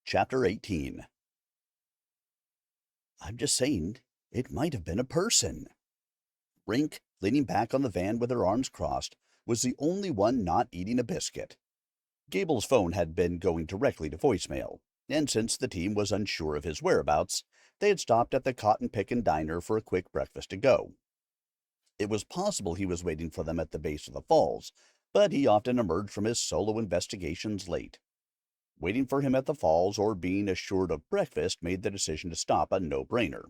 Chapter 18. I'm just saying, it might have been a person. Rink, leaning back on the van with her arms crossed, was the only one not eating a biscuit. Gable's phone had been going directly to voicemail, and since the team was unsure of his whereabouts, they had stopped at the Cotton Pickin' Diner for a quick breakfast to go. It was possible he was waiting for them at the base of the falls, but he often emerged from his solo investigations late. Waiting for him at the falls or being assured of breakfast made the decision to stop a no-brainer.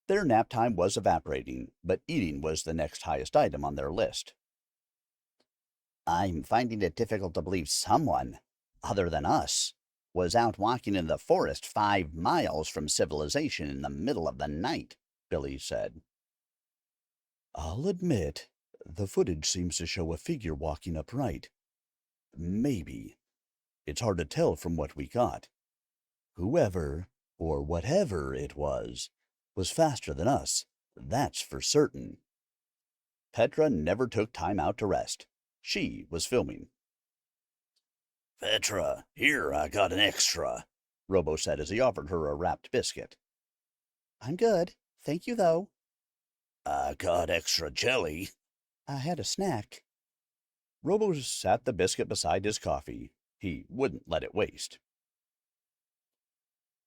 Their nap time was evaporating, but eating was the next highest item on their list. I'm finding it difficult to believe someone, other than us, was out walking in the forest 5 miles from civilization in the middle of the night, Billy said. I'll admit, the footage seems to show a figure walking upright. Maybe. It's hard to tell from what we got. Whoever, or whatever it was faster than us, that's for certain. Petra never took time out to rest. She was filming. Petra, here, I got an extra, Robo said as he offered her a wrapped biscuit. I'm good. Thank you, though. I got extra jelly. I had a snack. Robo sat the biscuit beside his coffee. He wouldn't let it waste.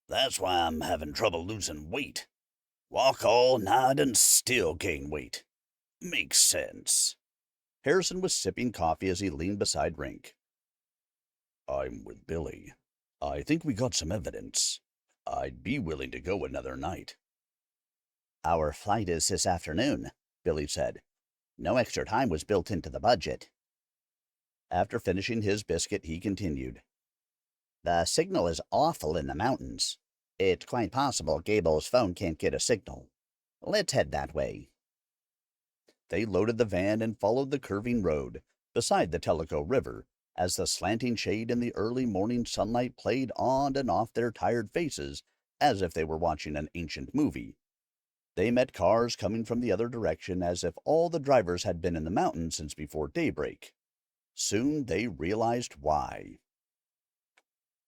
That's why I'm having trouble losing weight. Walk all night and still gain weight. Makes sense. Harrison was sipping coffee as he leaned beside Rink. I'm with Billy. I think we got some evidence. I'd be willing to go another night. Our flight is this afternoon, Billy said. No extra time was built into the budget. After finishing his biscuit, he continued. The signal is awful in the mountains. It's quite possible Gable's phone can't get a signal. Let's head that way. They loaded the van and followed the curving road, beside the Tellico River, as the slanting shade in the early morning sunlight played on and off their tired faces as if they were watching an ancient movie. They met cars coming from the other direction as if all the drivers had been in the mountains since before daybreak. Soon they realized why.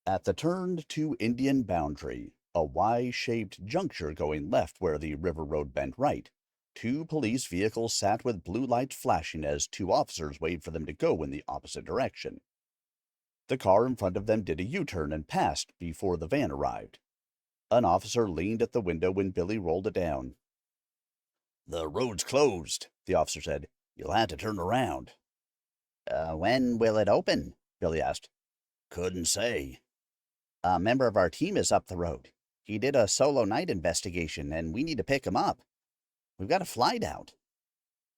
At the turn to Indian Boundary, a Y-shaped juncture going left where the river road bent right, 2 police vehicles sat with blue lights flashing as 2 officers waved for them to go in the opposite direction. The car in front of them did a U-turn and passed before the van arrived. An officer leaned at the window when Billy rolled it down. The road's closed, the officer said. You'll have to turn around. When will it open? Billy asked. Couldn't say. A member of our team is up the road. He did a solo night investigation, and we need to pick him up. We've got a flight out.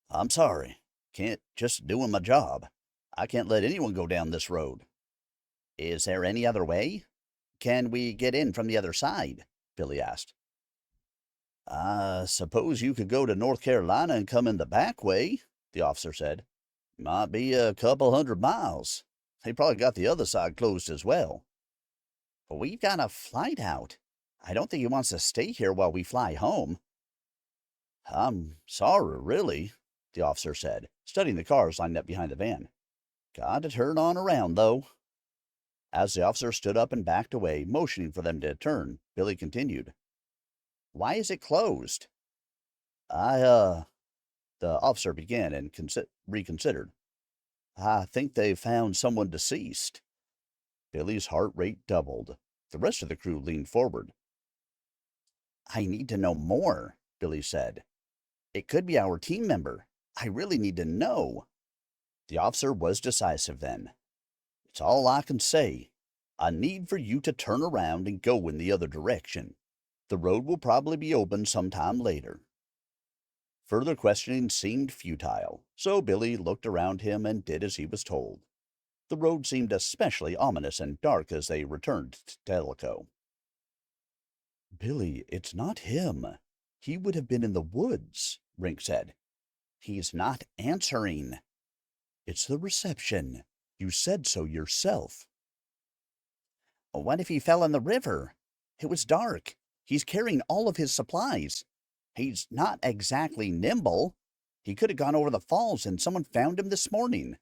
I'm sorry. Can't just doing my job. I can't let anyone go down this road. Is there any other way? Can we get in from the other side? Billy asked. I suppose you could go to North Carolina and come in the back way, the officer said. Might be a couple 100 miles. They probably got the other side closed as well. We've got a flight out. I don't think he wants to stay here while we fly home. I'm sorry, really, the officer said, studying the cars lined up behind the van. Got to turn on around, though. As the officer stood up and backed away, motioning for them to turn, Billy continued. Why is it closed? The officer began and reconsidered. I think they found someone deceased. Billy's heart rate doubled. The rest of the crew leaned forward. I need to know more, Billy said. It could be our team member. I really need to know. The officer was decisive then. It's all I can say. I need for you to turn around and go in the other direction. The road will probably be open sometime later. Further questioning seemed futile, so Billy looked around him and did as he was told. The road seemed especially ominous and dark as they returned to Tellico. Billy, it's not him. He would have been in the woods, Rink said. He's not answering. It's the reception. You said so yourself. What if he fell in the river? It was dark. He's carrying all of his supplies. He's not exactly nimble. He could have gone over the falls and someone found him this morning.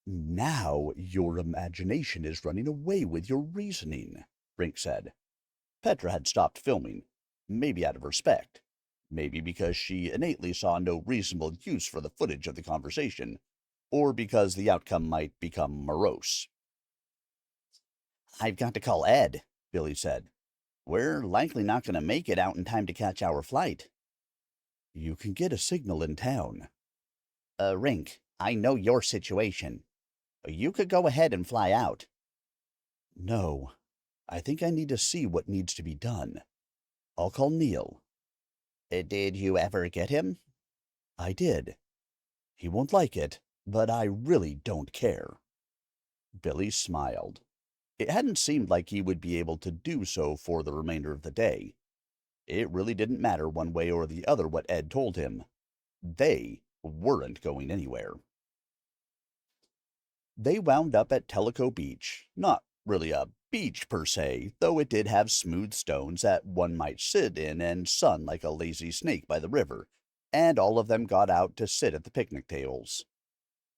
Now your imagination is running away with your reasoning, Rink said. Petra had stopped filming, maybe out of respect, maybe because she innately saw no reasonable use for the footage of the conversation, or because the outcome might become morose. I've got to call Ed, Billy said. We're likely not going to make it out in time to catch our flight. You can get a signal in town. Rink, I know your situation. You could go ahead and fly out. No, I think I need to see what needs to be done. I'll call Neil. Did you ever get him? I did. He won't like it, but I really don't care. Billy smiled. It hadn't seemed like he would be able to do so for the remainder of the day. It really didn't matter one way or the other what Ed told him. They weren't going anywhere. They wound up at Tellico Beach. Not really a beach per se, though it did have smooth stones that one might sit in and sun like a lazy snake by the river, and all of them got out to sit at the picnic tables.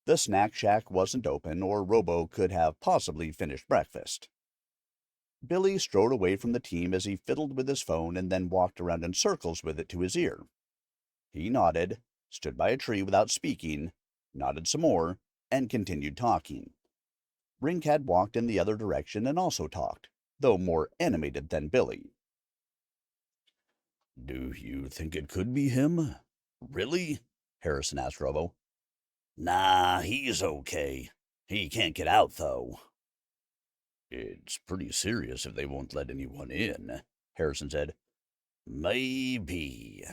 The snack shack wasn't open, or Robo could have possibly finished breakfast. Billy strode away from the team as he fiddled with his phone and then walked around in circles with it to his ear. He nodded, stood by a tree without speaking, nodded some more, and continued talking. Rink had walked in the other direction and also talked, though more animated than Billy. Do you think it could be him? Really? Harrison asked Robo. Nah, he's okay. He can't get out, though. It's pretty serious if they won't let anyone in, Harrison said. Maybe.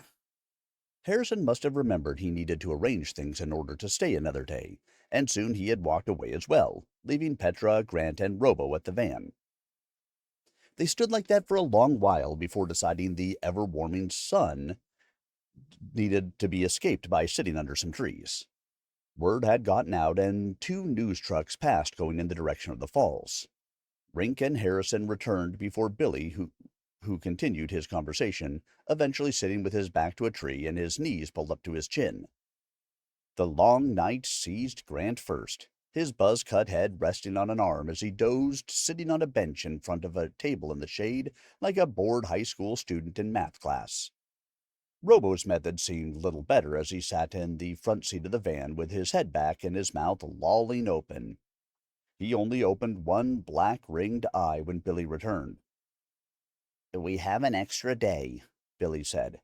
Harrison must have remembered he needed to arrange things in order to stay another day, and soon he had walked away as well, leaving Petra, Grant, and Robo at the van. They stood like that for a long while before deciding the ever-warming sun needed to be escaped by sitting under some trees. Word had gotten out, and 2 news trucks passed going in the direction of the falls. Rink and Harrison returned before Billy, who continued his conversation, eventually sitting with his back to a tree and his knees pulled up to his chin. The long night seized Grant first, his buzz-cut head resting on an arm as he dozed, sitting on a bench in front of a table in the shade like a bored high school student in math class. Robo's method seemed little better as he sat in the front seat of the van with his head back and his mouth lolling open. He only opened one black-ringed eye when Billy returned. We have an extra day, Billy said.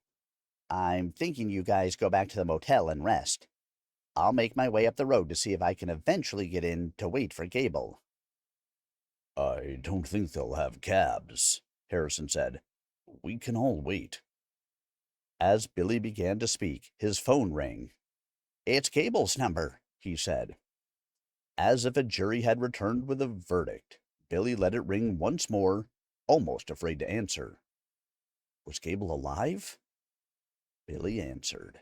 I'm thinking you guys go back to the motel and rest. I'll make my way up the road to see if I can eventually get in to wait for Gable. I don't think they'll have cabs, Harrison said. We can all wait. As Billy began to speak, his phone rang. It's Gable's number, he said. As if a jury had returned with a verdict, Billy let it ring once more, almost afraid to answer. Was Gable alive? Billy answered.